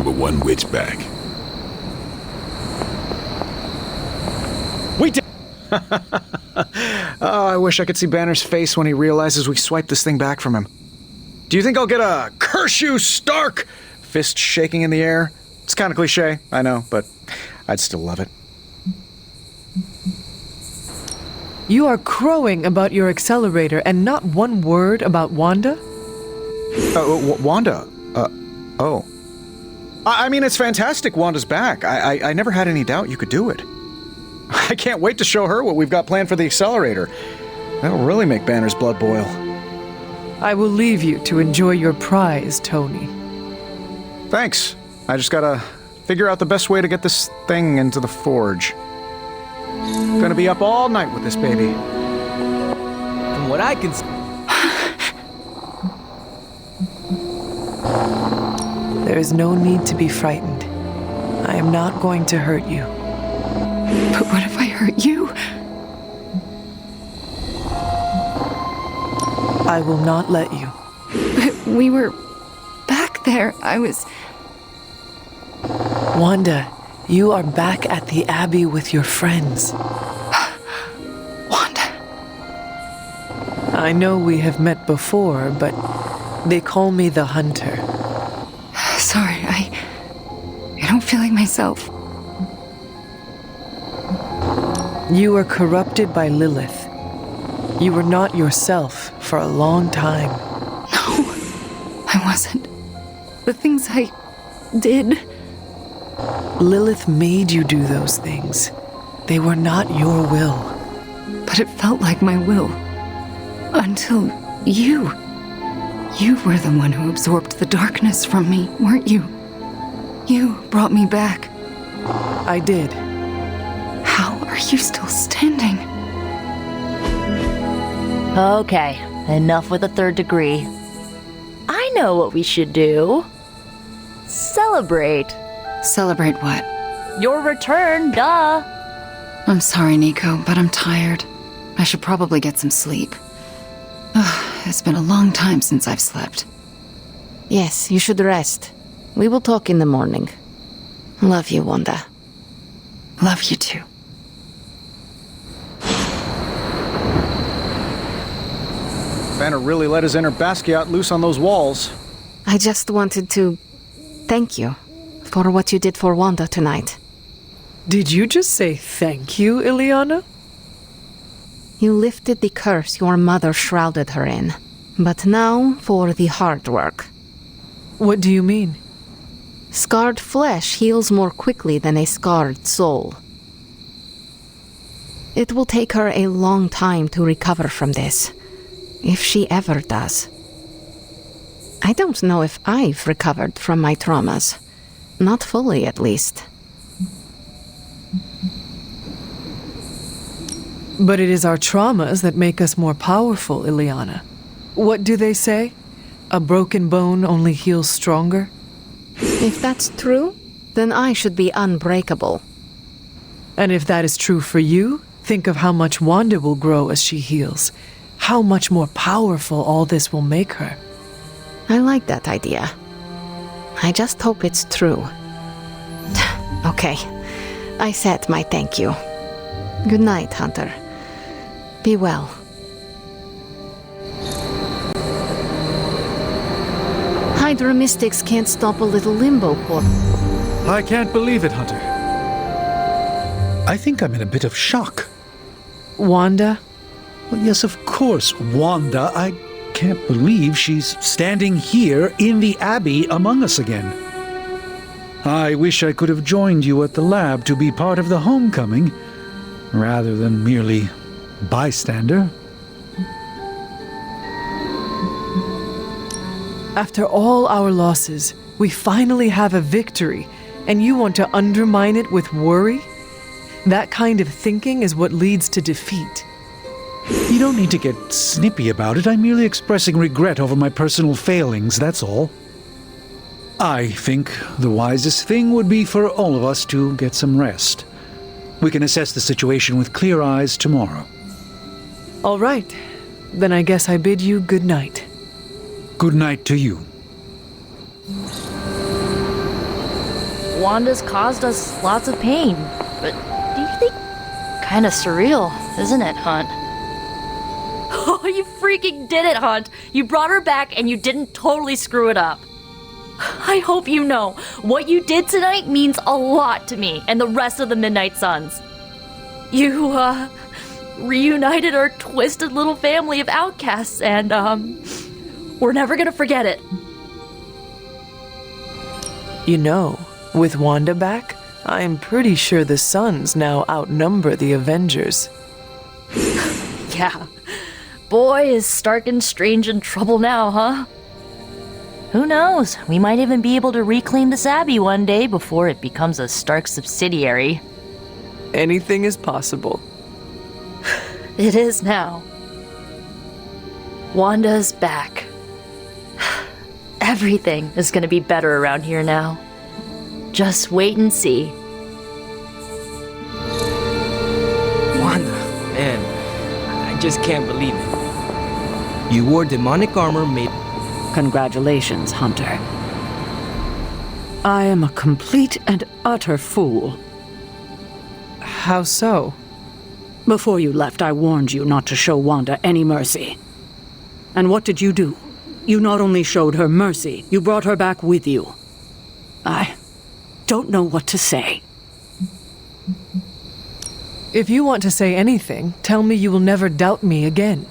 but one witch back. We did. Oh, I wish I could see Banner's face when he realizes we swiped this thing back from him. Do you think I'll get a "Curse you, Stark!" fist shaking in the air? It's kind of cliche, I know, but I'd still love it. You are crowing about your accelerator and not one word about Wanda? Wanda? Oh. I mean, it's fantastic Wanda's back. I never had any doubt you could do it. I can't wait to show her what we've got planned for the accelerator. That'll really make Banner's blood boil. I will leave you to enjoy your prize, Tony. Thanks. I just gotta figure out the best way to get this thing into the forge. Gonna be up all night with this baby. From what I can see... There is no need to be frightened. I am not going to hurt you. But what if I hurt you? I will not let you. But we were back there. I was... Wanda, you are back at the Abbey with your friends. Wanda. I know we have met before, but they call me the Hunter. Sorry, I don't feel like myself. You were corrupted by Lilith. You were not yourself for a long time. No, I wasn't. The things I did... Lilith made you do those things. They were not your will. But it felt like my will. Until you. You were the one who absorbed the darkness from me, weren't you? You brought me back. I did. How are you still standing? Okay, enough with the third degree. I know what we should do. Celebrate. Celebrate what? Your return, duh. I'm sorry, Nico, but I'm tired. I should probably get some sleep. It's been a long time since I've slept. Yes, you should rest. We will talk in the morning. Love you, Wanda. Love you too. Banner really let his inner Basquiat loose on those walls. I just wanted to thank you for what you did for Wanda tonight. Did you just say thank you, Ileana? You lifted the curse your mother shrouded her in. But now for the hard work. What do you mean? Scarred flesh heals more quickly than a scarred soul. It will take her a long time to recover from this, if she ever does. I don't know if I've recovered from my traumas. Not fully, at least. But it is our traumas that make us more powerful, Ileana. What do they say? A broken bone only heals stronger? If that's true, then I should be unbreakable. And if that is true for you, think of how much Wanda will grow as she heals. How much more powerful all this will make her. I like that idea. I just hope it's true. Okay, I said my thank you. Good night, Hunter. Be well. Hydra mystics can't stop a little limbo portal. I can't believe it, Hunter. I think I'm in a bit of shock. Wanda? Well, yes, of course, Wanda. I can't believe she's standing here in the Abbey among us again. I wish I could have joined you at the lab to be part of the homecoming, rather than merely bystander. After all our losses, we finally have a victory, and you want to undermine it with worry? That kind of thinking is what leads to defeat. You don't need to get snippy about it. I'm merely expressing regret over my personal failings, that's all. I think the wisest thing would be for all of us to get some rest. We can assess the situation with clear eyes tomorrow. All right. Then I guess I bid you good night. Good night to you. Wanda's caused us lots of pain, but do you think... Kinda surreal, isn't it, Hunt? Oh, you freaking did it, Hunt! You brought her back and you didn't totally screw it up. I hope you know, what you did tonight means a lot to me and the rest of the Midnight Suns. You, reunited our twisted little family of outcasts, and, we're never gonna forget it. You know, with Wanda back, I'm pretty sure the Suns now outnumber the Avengers. Yeah. Boy, is Stark and Strange in trouble now, huh? Who knows? We might even be able to reclaim this Abbey one day before it becomes a Stark subsidiary. Anything is possible. It is now. Wanda's back. Everything is gonna be better around here now. Just wait and see. Wanda, man, I just can't believe it. You wore demonic armor made... Congratulations, Hunter. I am a complete and utter fool. How so? Before you left, I warned you not to show Wanda any mercy. And what did you do? You not only showed her mercy, you brought her back with you. I don't know what to say. If you want to say anything, tell me you will never doubt me again.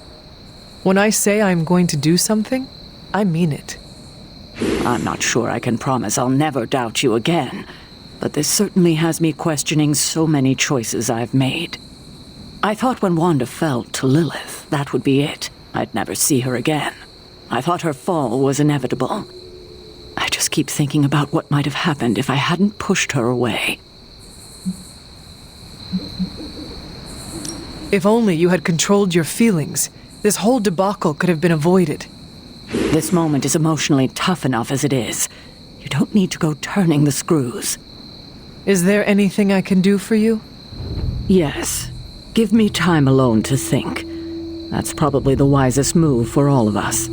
When I say I'm going to do something, I mean it. I'm not sure I can promise I'll never doubt you again, but this certainly has me questioning so many choices I've made. I thought when Wanda fell to Lilith, that would be it. I'd never see her again. I thought her fall was inevitable. I just keep thinking about what might have happened if I hadn't pushed her away. If only you had controlled your feelings, this whole debacle could have been avoided. This moment is emotionally tough enough as it is. You don't need to go turning the screws. Is there anything I can do for you? Yes. Give me time alone to think. That's probably the wisest move for all of us.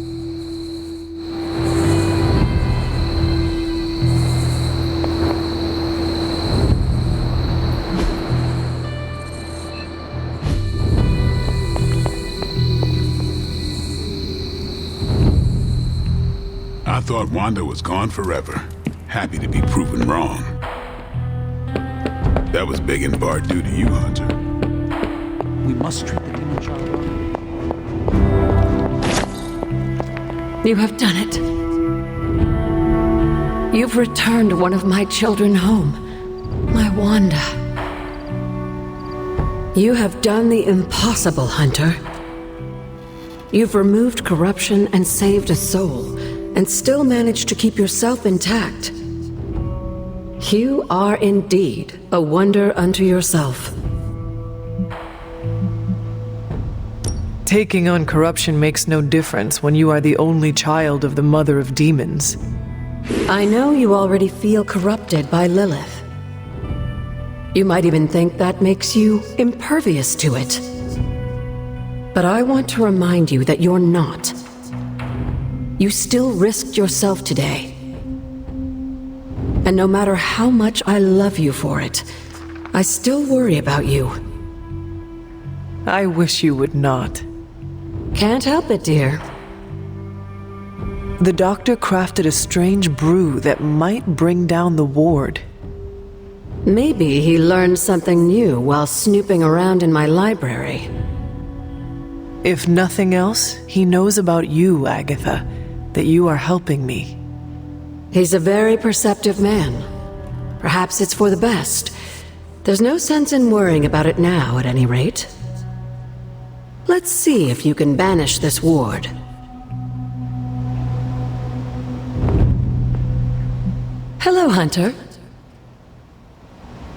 I thought Wanda was gone forever. Happy to be proven wrong. That was big in part due to you, Hunter. We must treat the demon child well. You have done it. You've returned one of my children home, my Wanda. You have done the impossible, Hunter. You've removed corruption and saved a soul, and still managed to keep yourself intact. You are indeed a wonder unto yourself. Taking on corruption makes no difference when you are the only child of the Mother of Demons. I know you already feel corrupted by Lilith. You might even think that makes you impervious to it. But I want to remind you that you're not. You still risked yourself today. And no matter how much I love you for it, I still worry about you. I wish you would not. Can't help it, dear. The doctor crafted a strange brew that might bring down the ward. Maybe he learned something new while snooping around in my library. If nothing else, he knows about you, Agatha, that you are helping me. He's a very perceptive man. Perhaps it's for the best. There's no sense in worrying about it now, at any rate. Let's see if you can banish this ward. Hello, Hunter.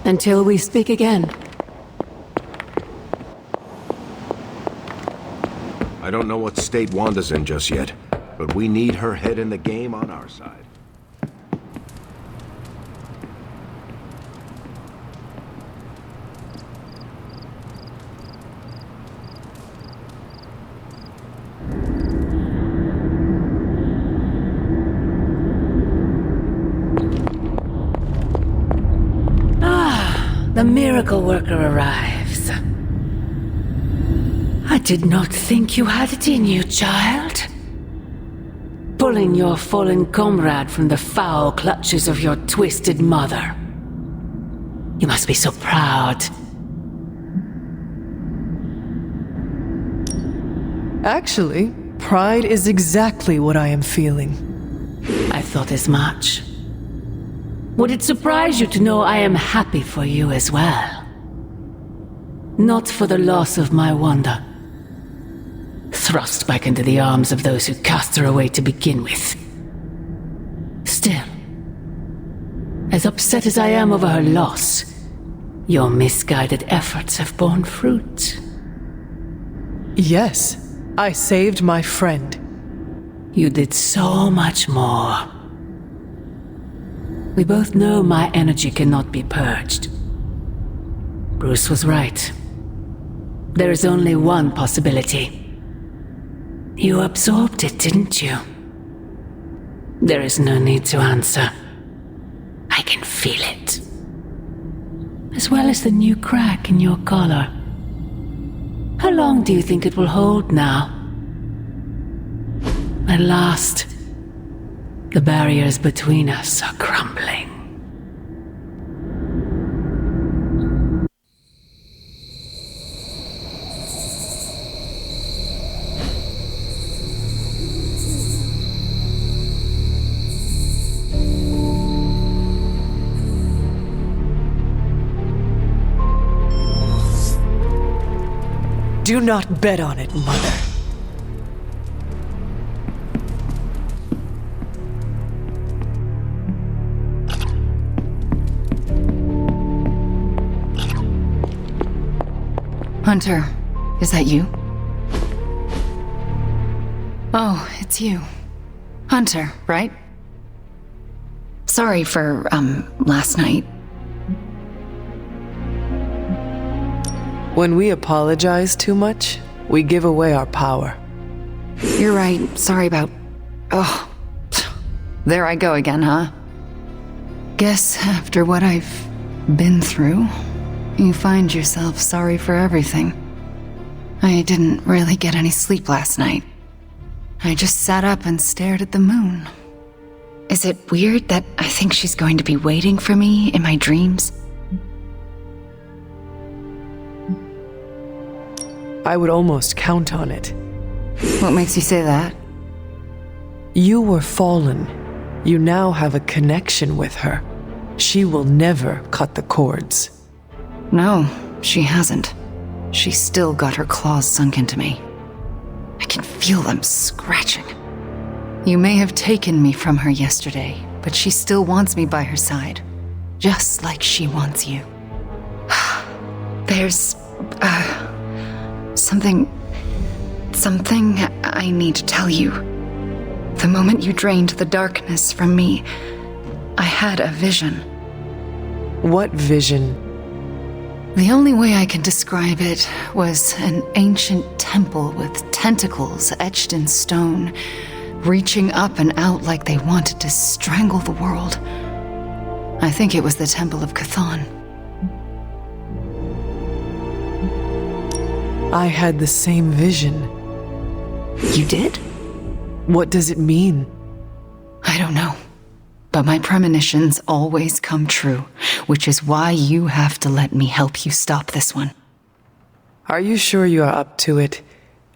Until we speak again. I don't know what state Wanda's in just yet, but we need her head in the game on our side. The miracle worker arrives. I did not think you had it in you, child. Pulling your fallen comrade from the foul clutches of your twisted mother. You must be so proud. Actually, pride is exactly what I am feeling. I thought as much. Would it surprise you to know I am happy for you as well? Not for the loss of my Wanda. Thrust back into the arms of those who cast her away to begin with. Still, as upset as I am over her loss, your misguided efforts have borne fruit. Yes, I saved my friend. You did so much more. We both know my energy cannot be purged. Bruce was right. There is only one possibility. You absorbed it, didn't you? There is no need to answer. I can feel it. As well as the new crack in your collar. How long do you think it will hold now? At last, the barriers between us are crumbling. Do not bet on it, Mother. Hunter, is that you? Oh, it's you. Hunter, right? Sorry for, last night. When we apologize too much, we give away our power. You're right. Sorry about... Oh, there I go again, huh? Guess after what I've been through, you find yourself sorry for everything. I didn't really get any sleep last night. I just sat up and stared at the moon. Is it weird that I think she's going to be waiting for me in my dreams? I would almost count on it. What makes you say that? You were fallen. You now have a connection with her. She will never cut the cords. No, she hasn't. She's still got her claws sunk into me. I can feel them scratching. You may have taken me from her yesterday, but she still wants me by her side. Just like she wants you. There's... Something I need to tell you. The moment you drained the darkness from me, I had a vision. What vision? The only way I can describe it was an ancient temple with tentacles etched in stone, reaching up and out like they wanted to strangle the world. I think it was the Temple of Chthon. I had the same vision. You did? What does it mean? I don't know. But my premonitions always come true, which is why you have to let me help you stop this one. Are you sure you are up to it?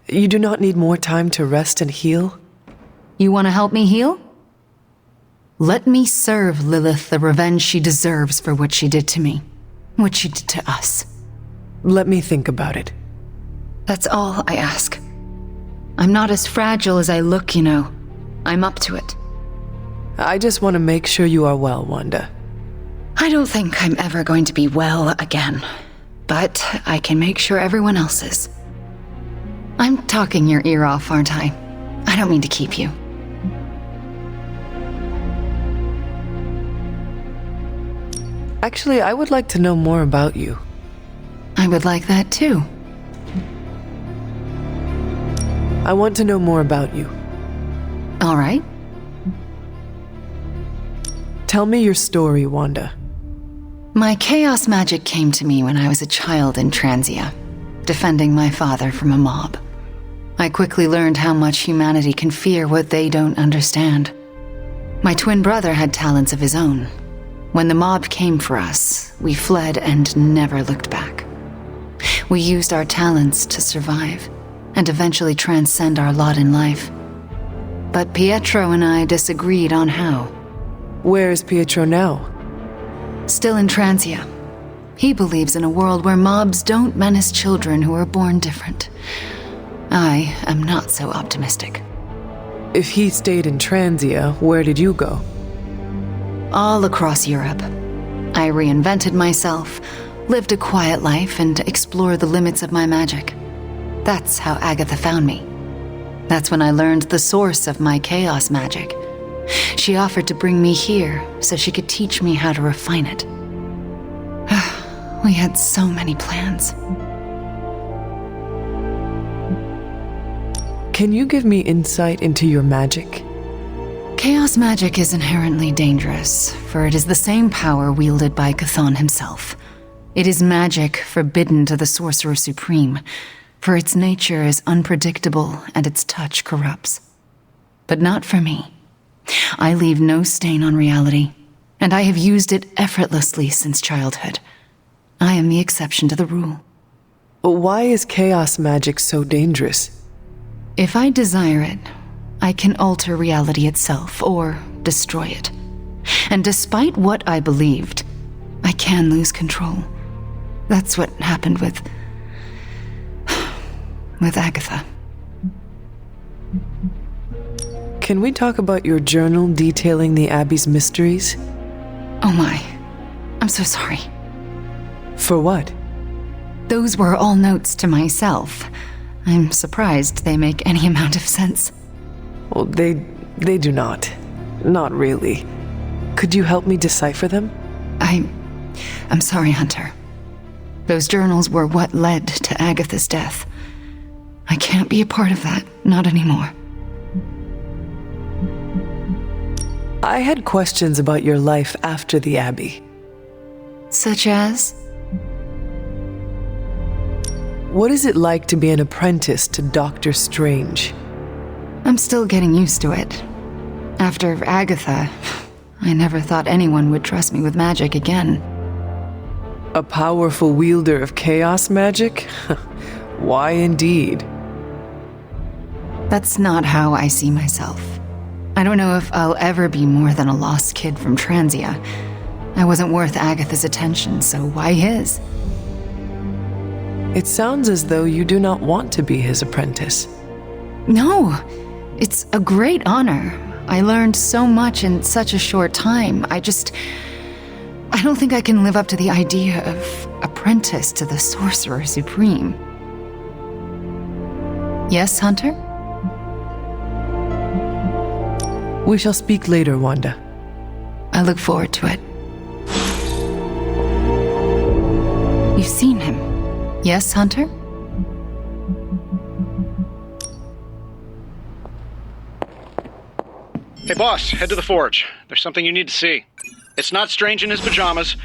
You do not need more time to rest and heal? You want to help me heal? Let me serve Lilith the revenge she deserves for what she did to me. What she did to us. Let me think about it. That's all I ask. I'm not as fragile as I look, you know. I'm up to it. I just want to make sure you are well, Wanda. I don't think I'm ever going to be well again. But I can make sure everyone else is. I'm talking your ear off, aren't I? I don't mean to keep you. Actually, I would like to know more about you. I would like that too. I want to know more about you. All right. Tell me your story, Wanda. My chaos magic came to me when I was a child in Transia, defending my father from a mob. I quickly learned how much humanity can fear what they don't understand. My twin brother had talents of his own. When the mob came for us, we fled and never looked back. We used our talents to survive and eventually transcend our lot in life. But Pietro and I disagreed on how. Where is Pietro now? Still in Transia. He believes in a world where mobs don't menace children who are born different. I am not so optimistic. If he stayed in Transia, where did you go? All across Europe. I reinvented myself, lived a quiet life, and explored the limits of my magic. That's how Agatha found me. That's when I learned the source of my chaos magic. She offered to bring me here so she could teach me how to refine it. We had so many plans. Can you give me insight into your magic? Chaos magic is inherently dangerous, for it is the same power wielded by Chthon himself. It is magic forbidden to the Sorcerer Supreme, for its nature is unpredictable and its touch corrupts. But not for me. I leave no stain on reality, and I have used it effortlessly since childhood. I am the exception to the rule. Why is chaos magic so dangerous? If I desire it, I can alter reality itself or destroy it. And despite what I believed, I can lose control. That's what happened with Agatha. Can we talk about your journal detailing the Abbey's mysteries? Oh my, I'm so sorry. For what? Those were all notes to myself. I'm surprised they make any amount of sense. Well, they do not. Not really. Could you help me decipher them? I'm sorry, Hunter. Those journals were what led to Agatha's death. I can't be a part of that, not anymore. I had questions about your life after the Abbey. Such as? What is it like to be an apprentice to Doctor Strange? I'm still getting used to it. After Agatha, I never thought anyone would trust me with magic again. A powerful wielder of chaos magic? Why indeed? That's not how I see myself. I don't know if I'll ever be more than a lost kid from Transia. I wasn't worth Agatha's attention, so why his? It sounds as though you do not want to be his apprentice. No, it's a great honor. I learned so much in such a short time. I don't think I can live up to the idea of apprentice to the Sorcerer Supreme. Yes, Hunter? We shall speak later, Wanda. I look forward to it. You've seen him. Yes, Hunter? Hey, boss, head to the forge. There's something you need to see. It's not Strange in his pajamas,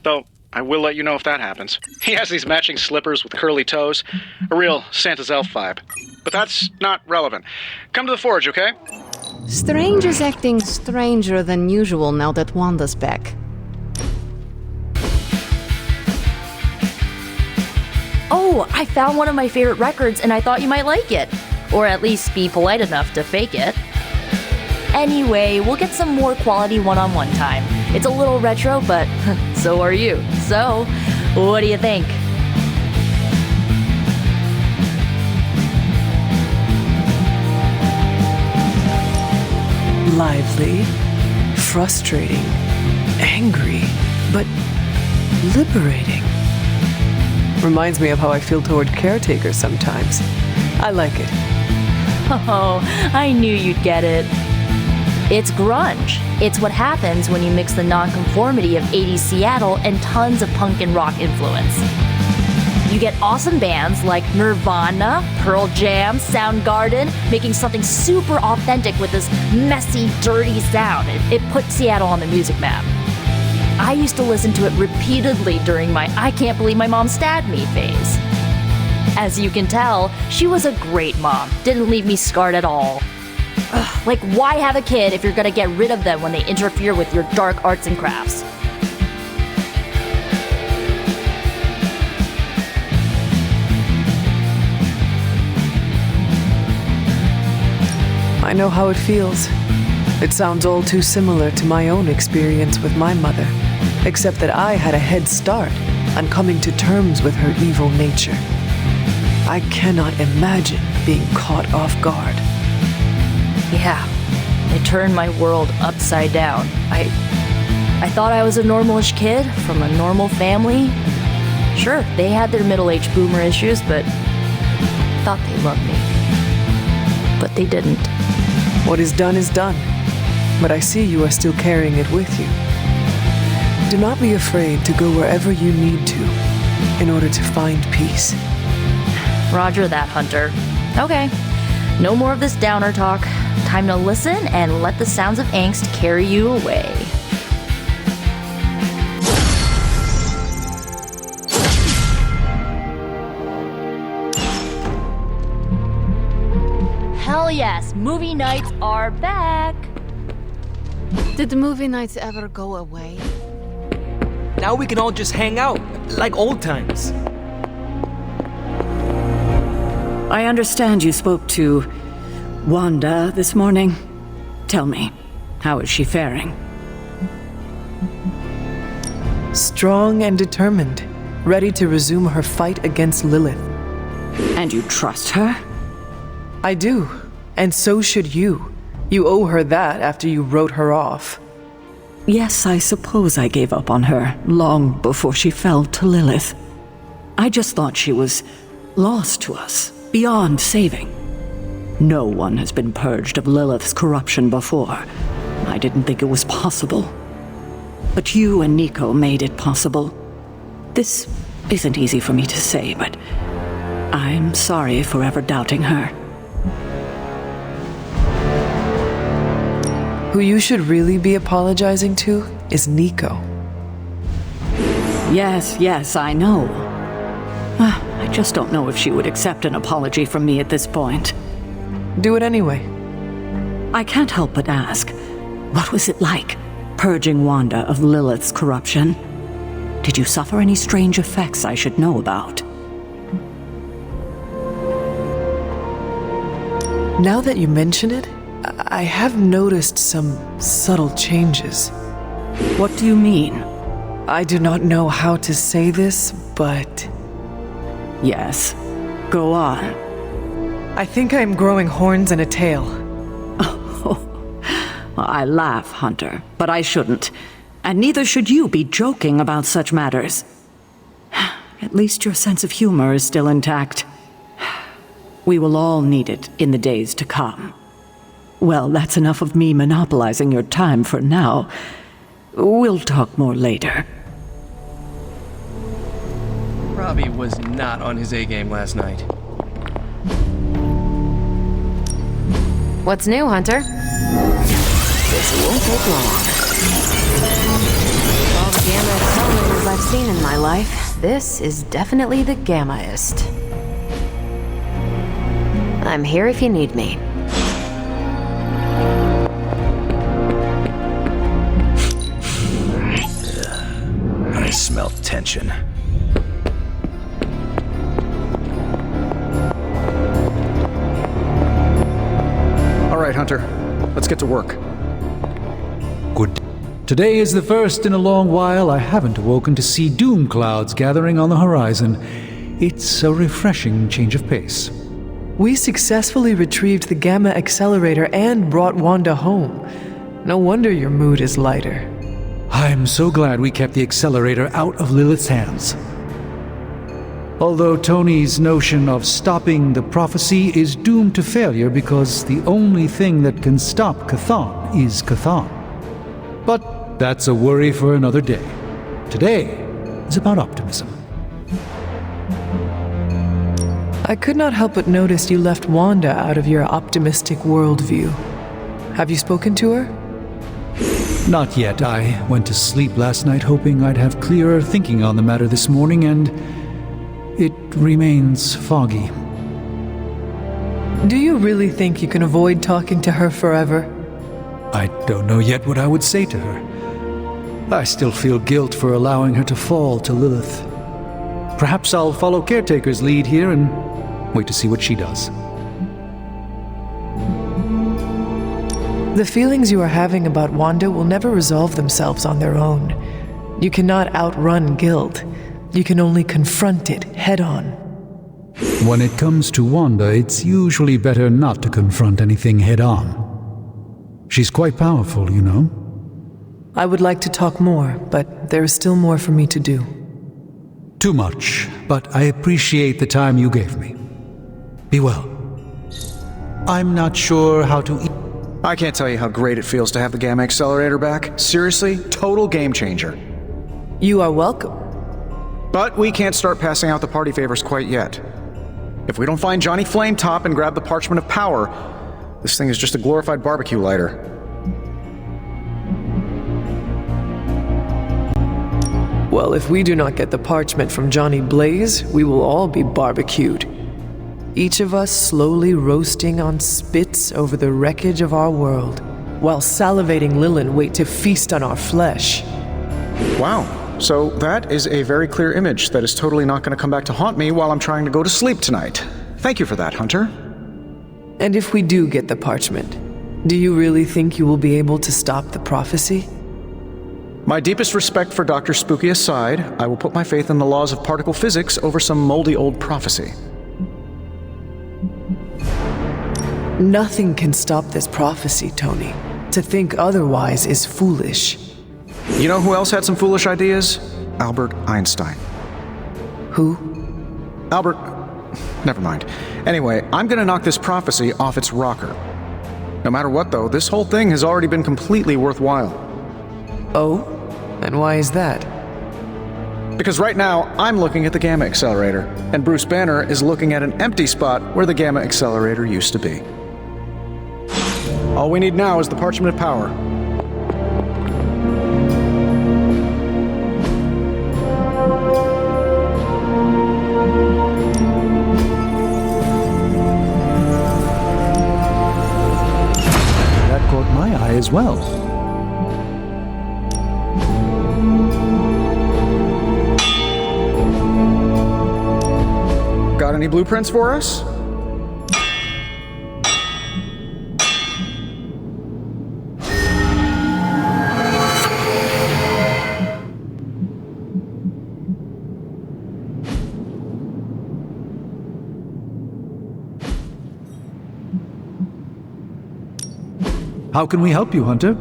though I will let you know if that happens. He has these matching slippers with curly toes, a real Santa's elf vibe. But that's not relevant. Come to the forge, okay? Strange is acting stranger than usual now that Wanda's back. Oh, I found one of my favorite records and I thought you might like it. Or at least be polite enough to fake it. Anyway, we'll get some more quality one-on-one time. It's a little retro, but so are you. So, what do you think? Lively, frustrating, angry, but liberating. Reminds me of how I feel toward caretakers sometimes. I like it. Oh, I knew you'd get it. It's grunge. It's what happens when you mix the nonconformity of 80s Seattle and tons of punk and rock influence. You get awesome bands like Nirvana, Pearl Jam, Soundgarden, making something super authentic with this messy, dirty sound. It puts Seattle on the music map. I used to listen to it repeatedly during my I can't believe my mom stabbed me phase. As you can tell, she was a great mom. Didn't leave me scarred at all. Ugh, like, why have a kid if you're gonna get rid of them when they interfere with your dark arts and crafts? I know how it feels. It sounds all too similar to my own experience with my mother, except that I had a head start on coming to terms with her evil nature. I cannot imagine being caught off guard. Yeah, it turned my world upside down. I thought I was a normalish kid from a normal family. Sure, they had their middle-aged boomer issues, but I thought they loved me. But they didn't. What is done, but I see you are still carrying it with you. Do not be afraid to go wherever you need to in order to find peace. Roger that, Hunter. Okay, no more of this downer talk. Time to listen and let the sounds of angst carry you away. Hell yes, movie nights are back! Did the movie nights ever go away? Now we can all just hang out, like old times. I understand you spoke to Wanda this morning. Tell me, how is she faring? Strong and determined, ready to resume her fight against Lilith. And you trust her? I do, and so should you. You owe her that after you wrote her off. Yes, I suppose I gave up on her long before she fell to Lilith. I just thought she was lost to us, beyond saving. No one has been purged of Lilith's corruption before. I didn't think it was possible. But you and Nico made it possible. This isn't easy for me to say, but I'm sorry for ever doubting her. Who you should really be apologizing to is Nico. Yes, I know. I just don't know if she would accept an apology from me at this point. Do it anyway. I can't help but ask, what was it like, purging Wanda of Lilith's corruption? Did you suffer any strange effects I should know about? Now that you mention it, I have noticed some subtle changes. What do you mean? I do not know how to say this, but... Yes, go on. I think I am growing horns and a tail. I laugh, Hunter, but I shouldn't. And neither should you be joking about such matters. At least your sense of humor is still intact. We will all need it in the days to come. Well, that's enough of me monopolizing your time for now. We'll talk more later. Robbie was not on his A-game last night. What's new, Hunter? This won't take long. Of all the gamma accelerators I've seen in my life, this is definitely the gammaest. I'm here if you need me. I smell tension. All right, Hunter. Let's get to work. Good. Today is the first in a long while I haven't awoken to see doom clouds gathering on the horizon. It's a refreshing change of pace. We successfully retrieved the gamma accelerator and brought Wanda home. No wonder your mood is lighter. I'm so glad we kept the accelerator out of Lilith's hands. Although Tony's notion of stopping the prophecy is doomed to failure because the only thing that can stop Chthon is Chthon. But that's a worry for another day. Today is about optimism. I could not help but notice you left Wanda out of your optimistic worldview. Have you spoken to her? Not yet. I went to sleep last night hoping I'd have clearer thinking on the matter this morning, and it remains foggy. Do you really think you can avoid talking to her forever? I don't know yet what I would say to her. I still feel guilt for allowing her to fall to Lilith. Perhaps I'll follow Caretaker's lead here and wait to see what she does. The feelings you are having about Wanda will never resolve themselves on their own. You cannot outrun guilt. You can only confront it head on. When it comes to Wanda, it's usually better not to confront anything head on. She's quite powerful, you know. I would like to talk more, but there is still more for me to do. Too much, but I appreciate the time you gave me. Be well. I'm not sure how to eat. I can't tell you how great it feels to have the Gamma Accelerator back. Seriously, total game changer. You are welcome. But we can't start passing out the party favors quite yet. If we don't find Johnny Flametop and grab the Parchment of Power, this thing is just a glorified barbecue lighter. Well, if we do not get the parchment from Johnny Blaze, we will all be barbecued. Each of us slowly roasting on spits over the wreckage of our world, while salivating Lilin wait to feast on our flesh. Wow. So that is a very clear image that is totally not going to come back to haunt me while I'm trying to go to sleep tonight. Thank you for that, Hunter. And if we do get the parchment, do you really think you will be able to stop the prophecy? My deepest respect for Dr. Spooky aside, I will put my faith in the laws of particle physics over some moldy old prophecy. Nothing can stop this prophecy, Tony. To think otherwise is foolish. You know who else had some foolish ideas? Albert Einstein. Who? Albert... Never mind. Anyway, I'm gonna knock this prophecy off its rocker. No matter what, though, this whole thing has already been completely worthwhile. Oh? And why is that? Because right now, I'm looking at the Gamma Accelerator, and Bruce Banner is looking at an empty spot where the Gamma Accelerator used to be. All we need now is the Parchment of Power. That caught my eye as well. Got any blueprints for us? How can we help you, Hunter?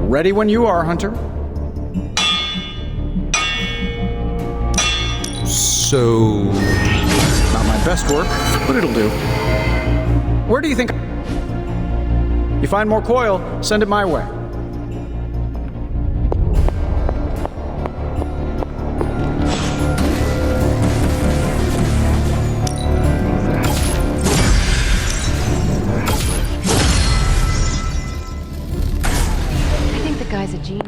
Ready when you are, Hunter. So... Not my best work, but it'll do. Where do you think... You find more coil, send it my way. I think the guy's a genius.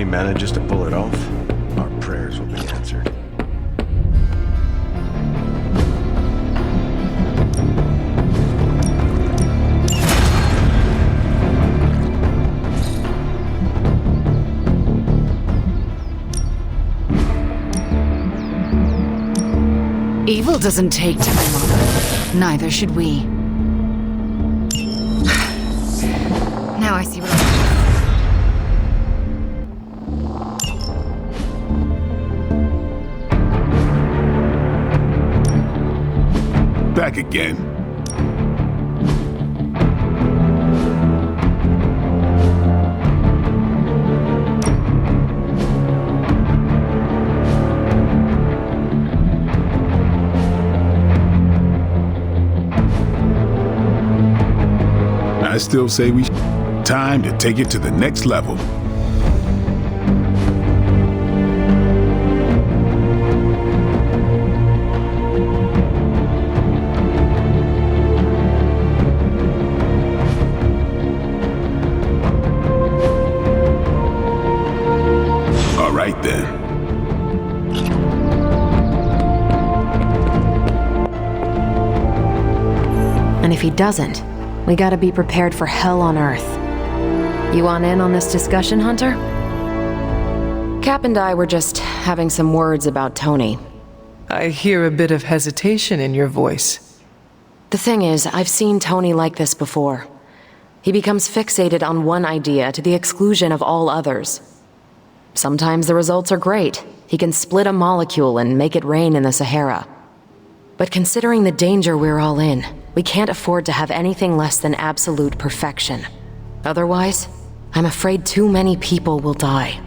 manages to pull it off, our prayers will be answered. Evil doesn't take time, Mother. Neither should we. Now I see what Back again. I still say we time to take it to the next level. All right then. And if he doesn't, we gotta be prepared for hell on Earth. You want in on this discussion, Hunter? Cap and I were just having some words about Tony. I hear a bit of hesitation in your voice. The thing is, I've seen Tony like this before. He becomes fixated on one idea to the exclusion of all others. Sometimes the results are great. He can split a molecule and make it rain in the Sahara. But considering the danger we're all in, we can't afford to have anything less than absolute perfection. Otherwise, I'm afraid too many people will die.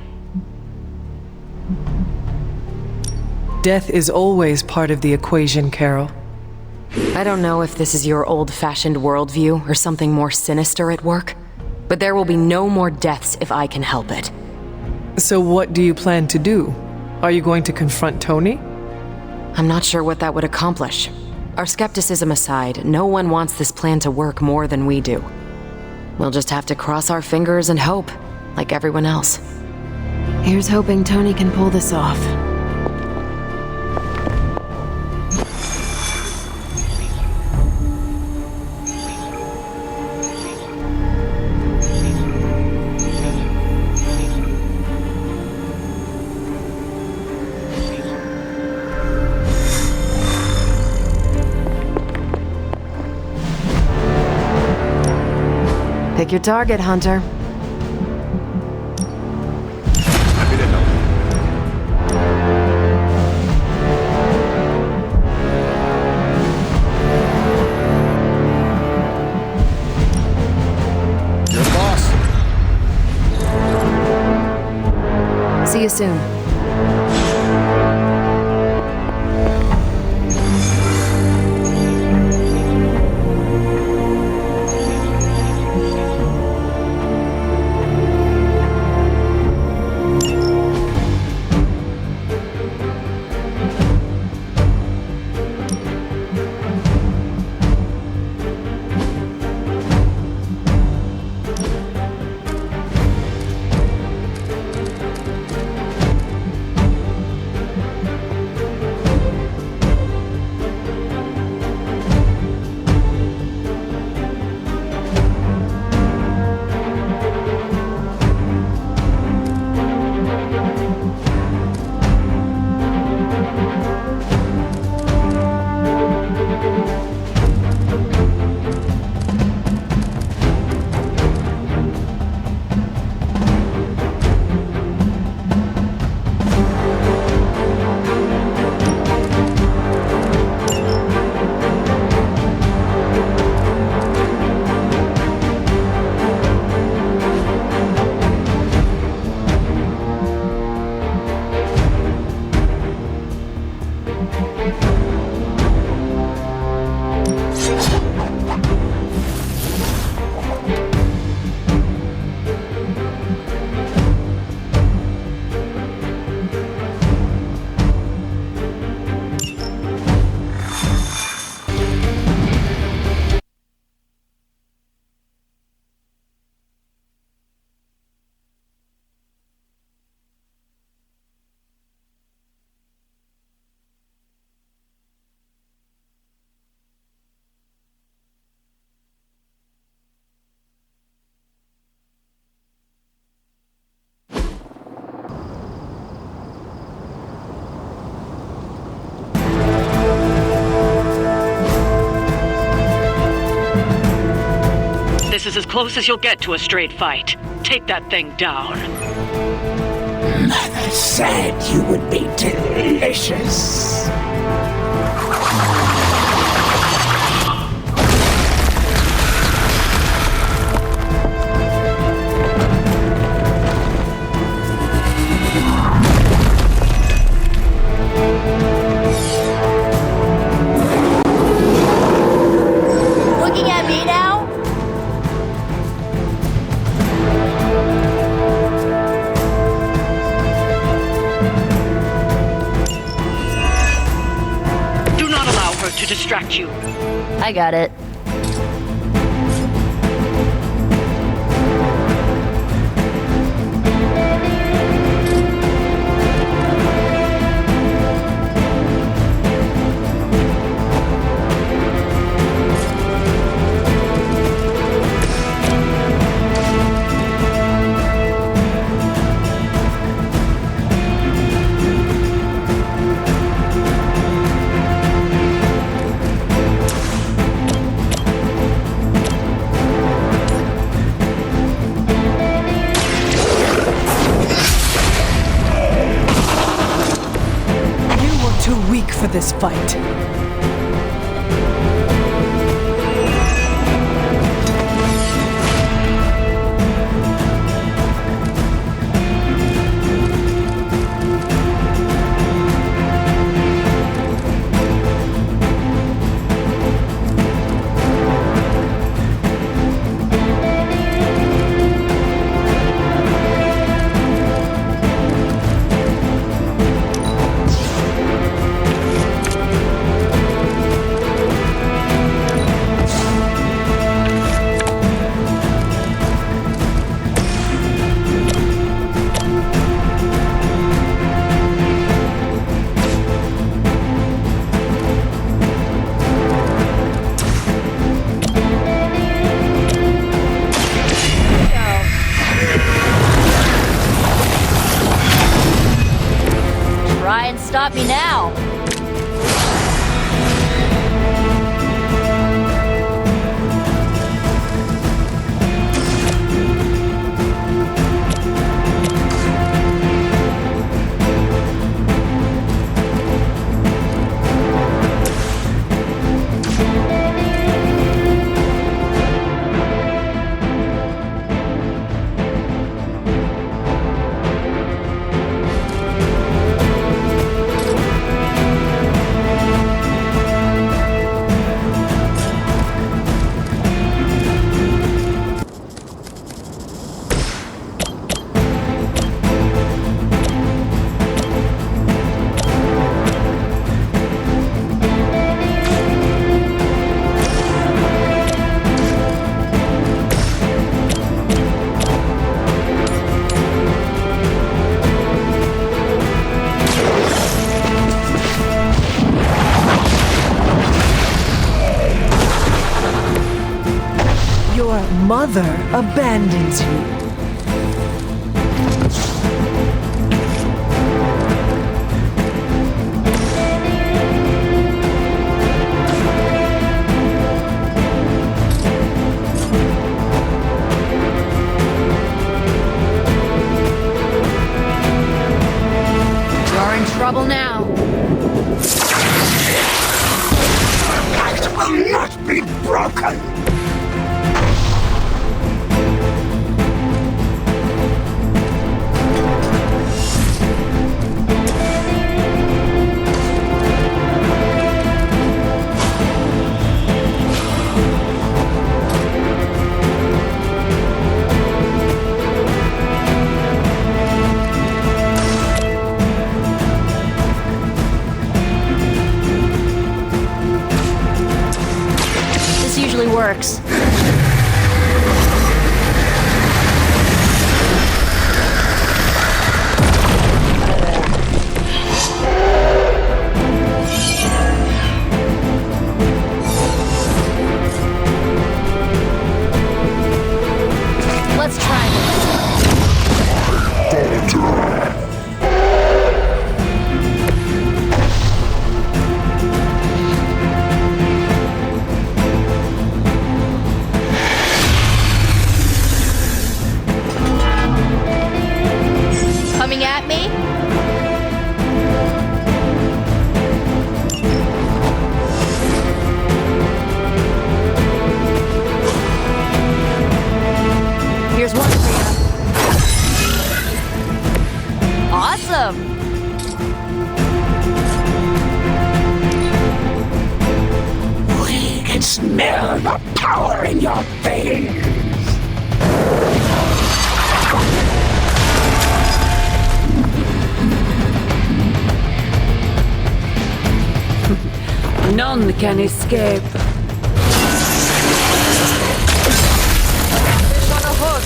Death is always part of the equation, Carol. I don't know if this is your old-fashioned worldview or something more sinister at work, but there will be no more deaths if I can help it. So what do you plan to do? Are you going to confront Tony? I'm not sure what that would accomplish. Our skepticism aside, no one wants this plan to work more than we do. We'll just have to cross our fingers and hope, like everyone else. Here's hoping Tony can pull this off. Pick your target, Hunter. Happy to help. You're the boss. See you soon. is as close as you'll get to a straight fight. Take that thing down. Mother said you would be delicious. Looking at me now? Do not allow her to distract you. I got it. Too weak for this fight. Try and stop me now. Your mother abandons you. You're in trouble now. The pact will not be broken. This usually works. Let's try this. veins. None can escape. Fish on a hook.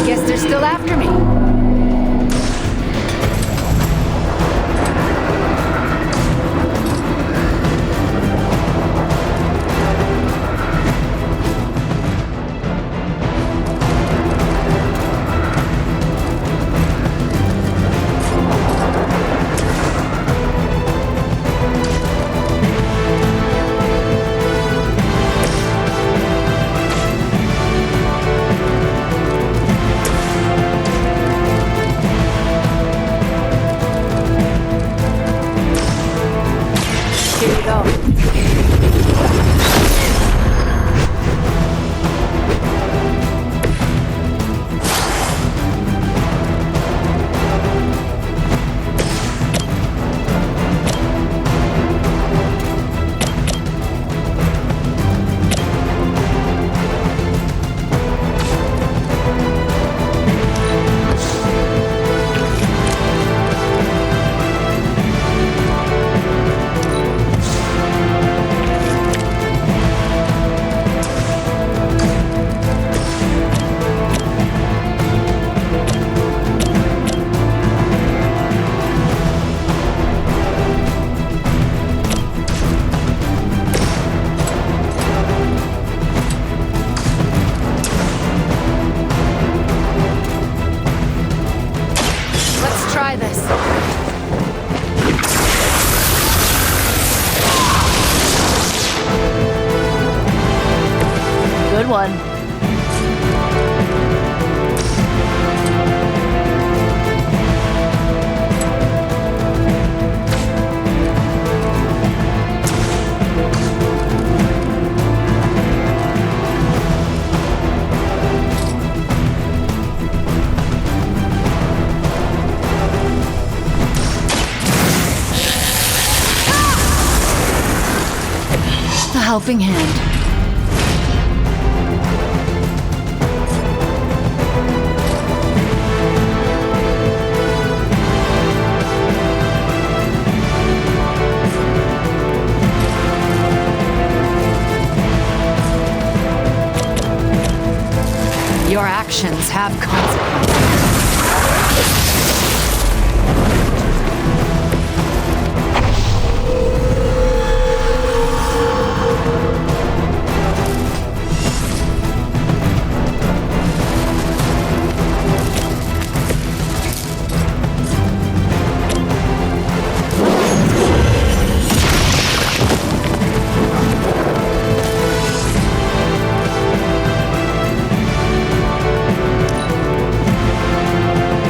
Guess they're still after me. Here you go. Let's try this. Good one. A helping hand. Your actions have consequences.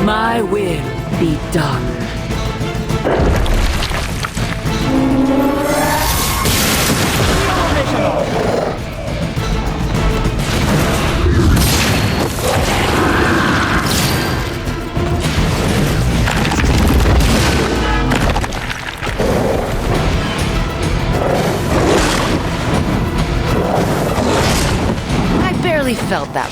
My will be done. I barely felt that.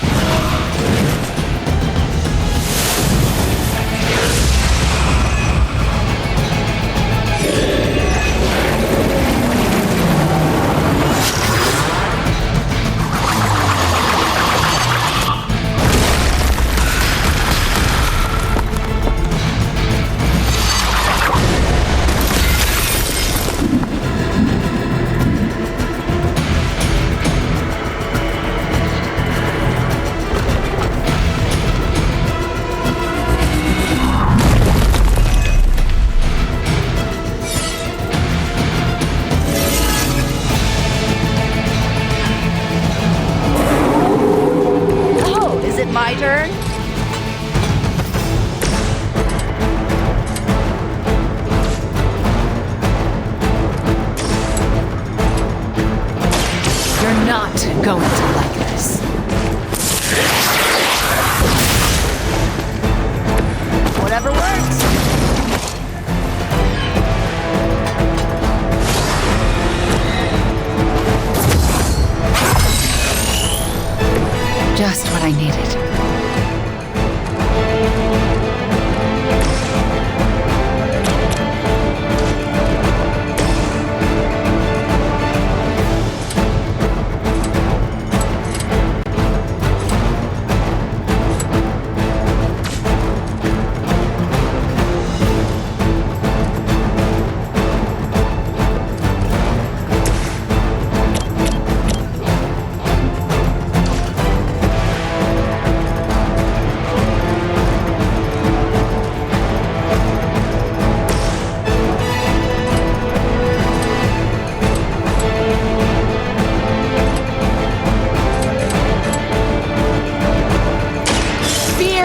My turn? You're not not going to like this. Whatever works. Just what I needed.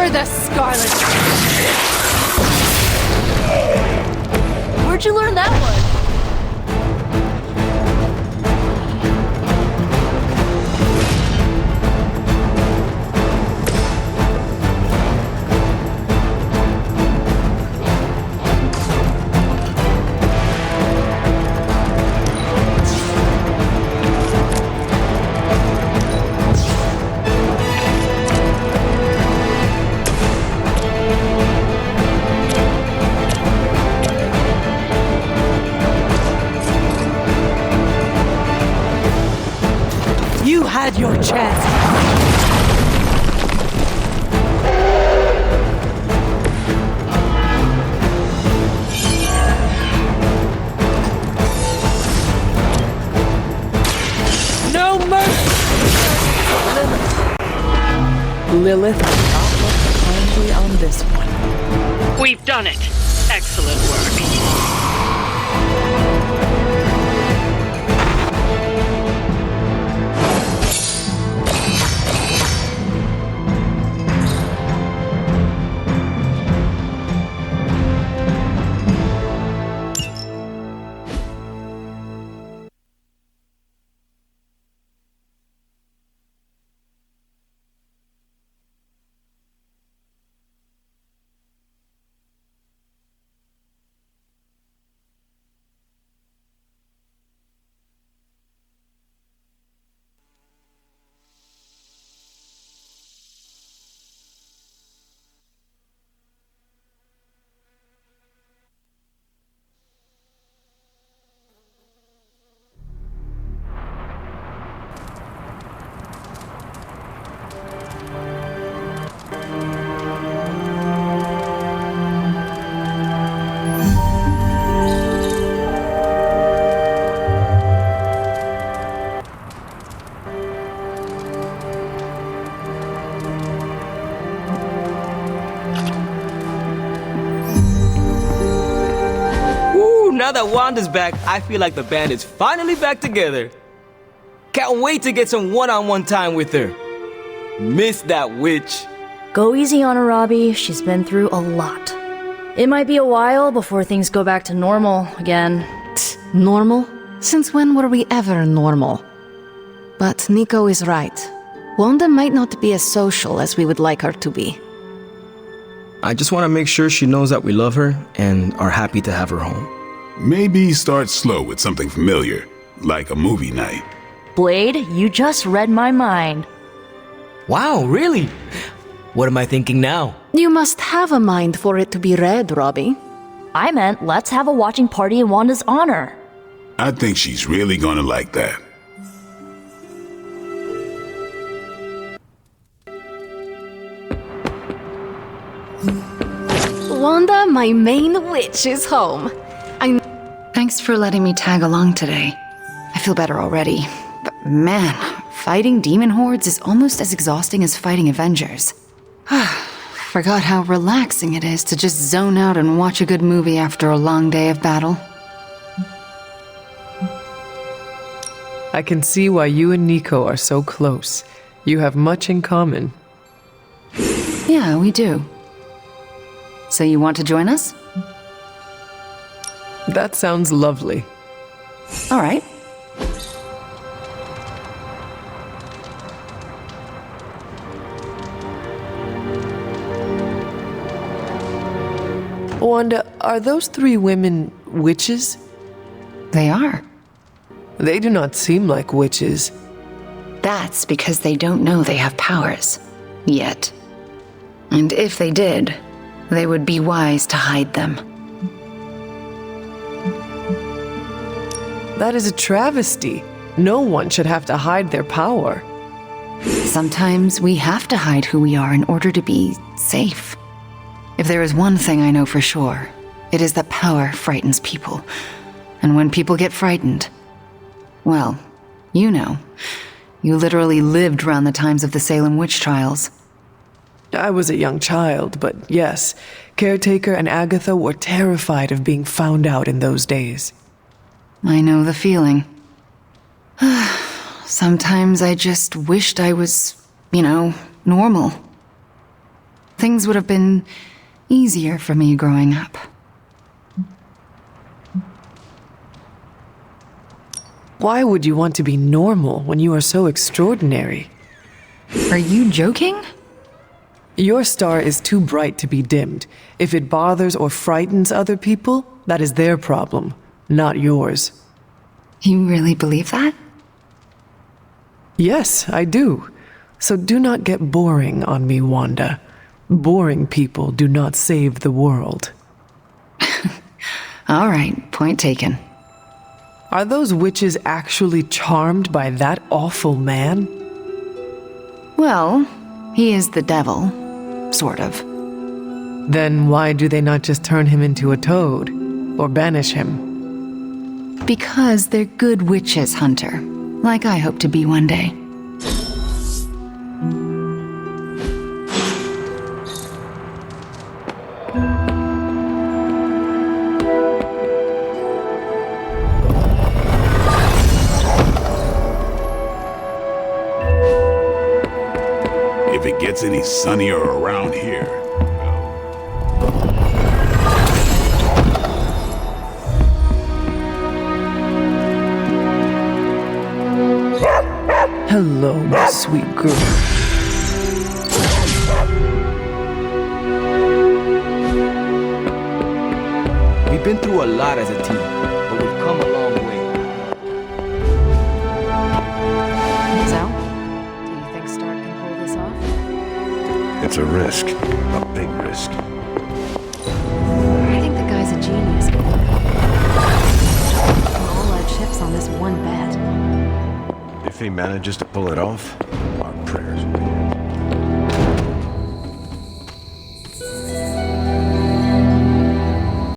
The Scarlet. Where'd you learn that one? You had your chance. No mercy! Lilith will not look kindly on this one. We've done it. Excellent work. Now that Wanda's back, I feel like the band is finally back together. Can't wait to get some one-on-one time with her. Miss that witch. Go easy on her, Robbie. She's been through a lot. It might be a while before things go back to normal again. Normal? Since when were we ever normal? But Nico is right. Wanda might not be as social as we would like her to be. I just want to make sure she knows that we love her and are happy to have her home. Maybe start slow with something familiar, like a movie night. Blade, you just read my mind. Wow, really? What am I thinking now? You must have a mind for it to be read, Robbie. I meant let's have a watching party in Wanda's honor. I think she's really gonna like that. Wanda, my main witch, is home. Thanks for letting me tag along today. I feel better already. But man, fighting demon hordes is almost as exhausting as fighting Avengers. Forgot how relaxing it is to just zone out and watch a good movie after a long day of battle. I can see why you and Nico are so close. You have much in common. Yeah, we do. So you want to join us? That sounds lovely. All right. Wanda, are those 3 women witches? They are. They do not seem like witches. That's because they don't know they have powers. Yet. And if they did, they would be wise to hide them. That is a travesty. No one should have to hide their power. Sometimes we have to hide who we are in order to be safe. If there is one thing I know for sure, it is that power frightens people. And when people get frightened, well, you know, you literally lived around the times of the Salem witch trials. I was a young child, but yes, Caretaker and Agatha were terrified of being found out in those days. I know the feeling. Sometimes I just wished I was, normal. Things would have been easier for me growing up. Why would you want to be normal when you are so extraordinary? Are you joking? Your star is too bright to be dimmed. If it bothers or frightens other people, that is their problem, not yours. You really believe that? Yes, I do. So do not get boring on me, Wanda. Boring people do not save the world. All right, point taken. Are those witches actually charmed by that awful man? Well, he is the devil, sort of. Then why do they not just turn him into a toad, or banish him? Because they're good witches, Hunter. Like I hope to be one day. If it gets any sunnier around here. Hello, my sweet girl. We've been through a lot as a team, but we've come a long way. So, do you think Stark can pull this off? It's a risk. A big risk. I think the guy's a genius. All our chips on this one bet. If he manages to pull it off,